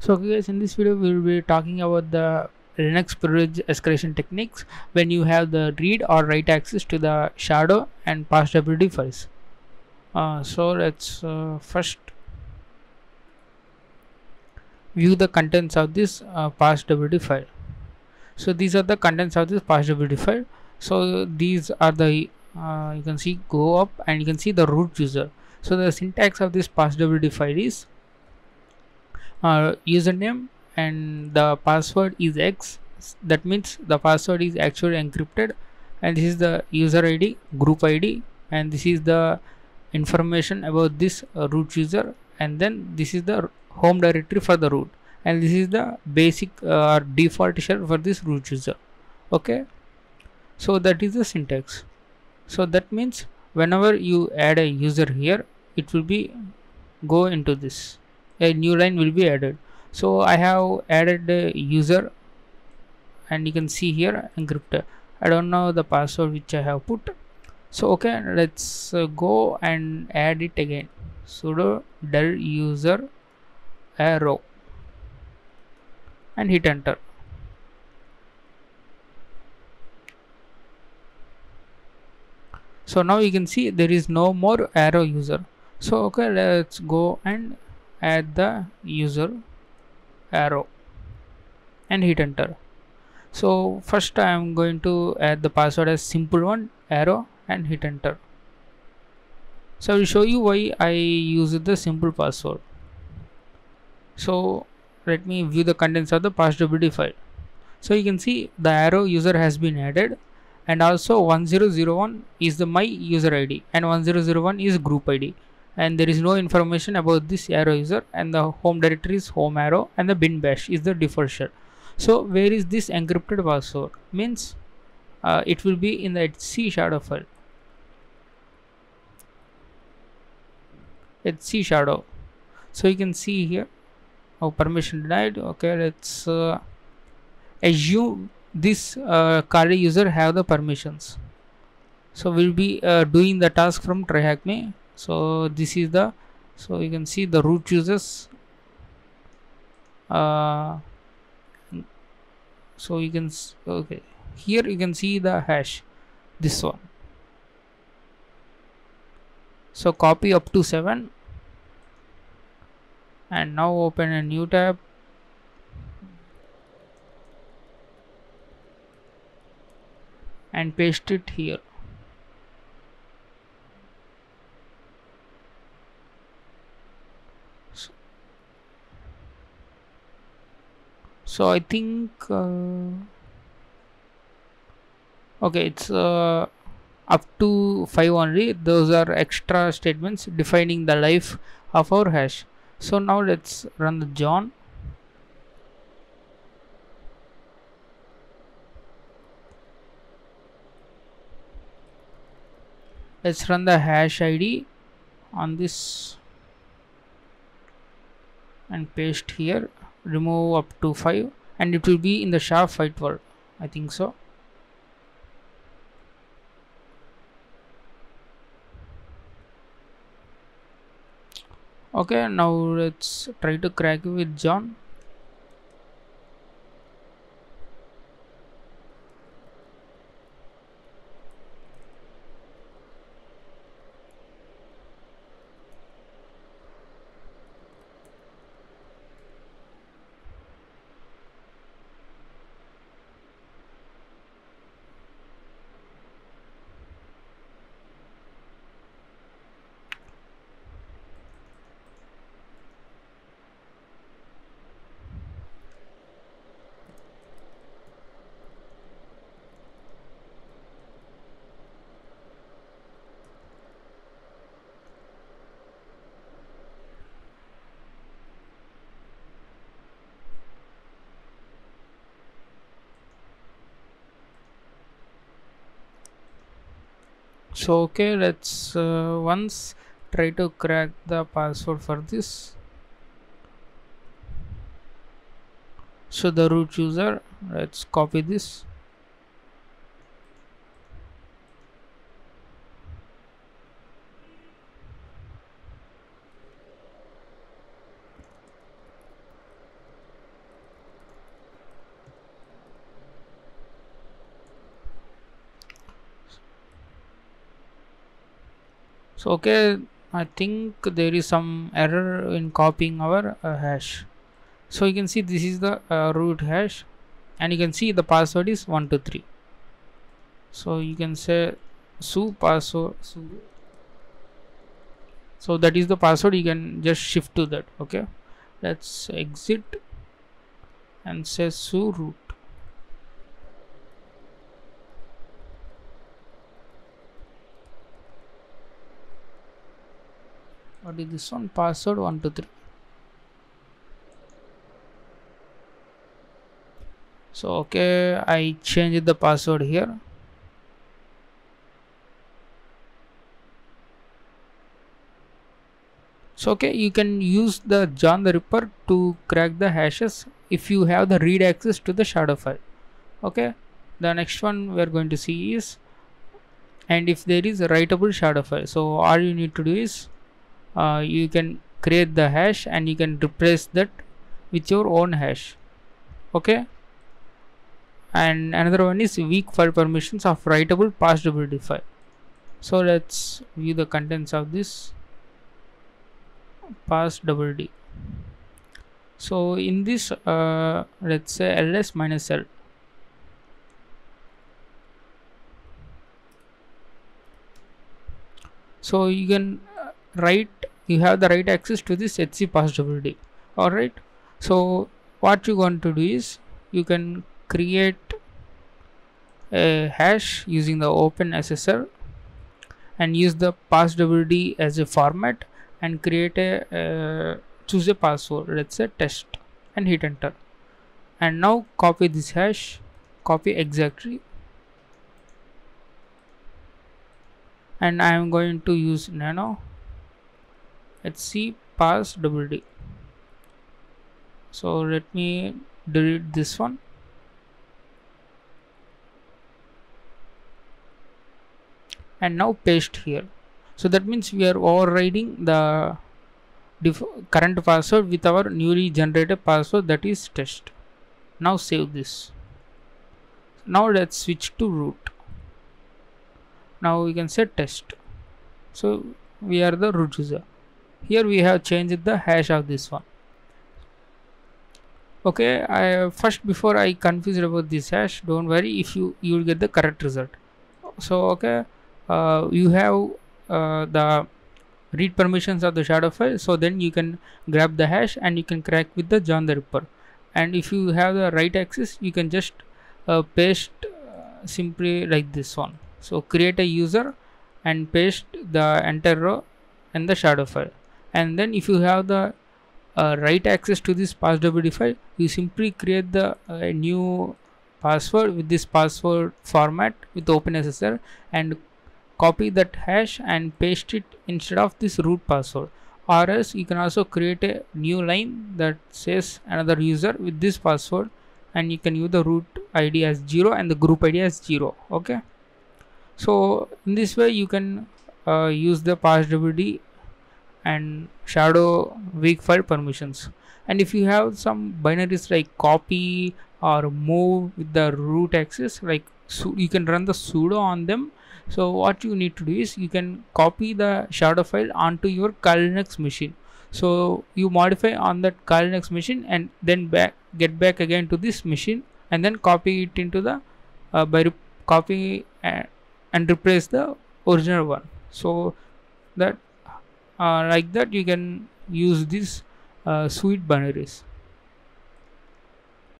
So okay guys, in this video we will be talking about the Linux privilege escalation techniques when you have the read or write access to the shadow and passwd files. So let's first view the contents of this passwd file. So these are the contents of this passwd file. So these are the you can see go up and you can see the root user. So the syntax of this passwd file is username and the password is X. That means the password is actually encrypted, and this is the user ID, group ID, and this is the information about this root user, and then this is the home directory for the root, and this is the basic default shell for this root user. Okay, so that is the syntax. So that means whenever you add a user here, it will be go into this, a new line will be added. So I have added the user and you can see here encrypted. I don't know the password which I have put. So okay, let's go and add it again. Sudo del user arrow and hit enter. So now you can see there is no more arrow user. So okay, let's go and add the user arrow and hit enter. So first I am going to add the password as simple one arrow and hit enter. So I will show you why I use the simple password. So let me view the contents of the passwd file. So you can see the arrow user has been added, and also 1001 is the my user ID and 1001 is group ID, and there is no information about this arrow user, and the home directory is home arrow and the bin bash is the default shell. So where is this encrypted password? Means it will be in the C shadow file. It's C shadow. So you can see here, oh, permission denied. Okay, let's assume this Kali user have the permissions. So we'll be doing the task from tryhackme. So this is the, so you can see the root users. Uh, so you can okay, here you can see the hash, this one. So copy up to 7 and now open a new tab and paste it here. So I think okay, it's up to 5 only. Those are extra statements defining the life of our hash. So now let's run the John. Let's run the hash ID on this and paste here, remove up to 5, and it will be in the SHA-512, I think so. Okay, now let's try to crack it with John. So okay, let's once try to crack the password for this. So the root user, let's copy this. So okay, I think there is some error in copying our hash. So you can see this is the root hash, and you can see the password is 123. So you can say su password su. So that is the password. You can just shift to that. Okay, let's exit and say su root. What is this one? Password 123. So okay, I changed the password here. So okay, you can use the John the Ripper to crack the hashes if you have the read access to the shadow file. Okay, the next one we are going to see is, and if there is a writable shadow file, so all you need to do is you can create the hash and you can replace that with your own hash. Okay, and another one is weak file permissions of writable passwd file. So let's view the contents of this passwd. So in this let's say ls minus l. So you can write, you have the right access to this HC passwd. Alright, so what you want to do is you can create a hash using the OpenSSL and use the passwd as a format and create a choose a password, let's say test, and hit enter. And now copy this hash, copy exactly, and I am going to use nano HC passwd. So let me delete this one. And now paste here. So that means we are overriding the current password with our newly generated password, that is test. Now save this. Now let's switch to root. Now we can say test. So we are the root user. Here we have changed the hash of this one. Okay, I first, before I confused about this hash, don't worry, if you will get the correct result. So okay, you have the read permissions of the shadow file, so then you can grab the hash and you can crack with the John the Ripper. And if you have the right access, you can just paste simply like this one. So create a user and paste the entire row in the shadow file. And then if you have the right access to this passwd file, you simply create the new password with this password format with OpenSSL and copy that hash and paste it instead of this root password. Or else you can also create a new line that says another user with this password, and you can use the root ID as 0 and the group ID as 0. Okay, so in this way you can use the passwd and shadow weak file permissions. And if you have some binaries like copy or move with the root access, like you can run the sudo on them. So what you need to do is you can copy the shadow file onto your Kali Linux machine. So you modify on that Kali Linux machine and then get back again to this machine and then copy it into the copy and replace the original one. So that like that you can use these sweet binaries.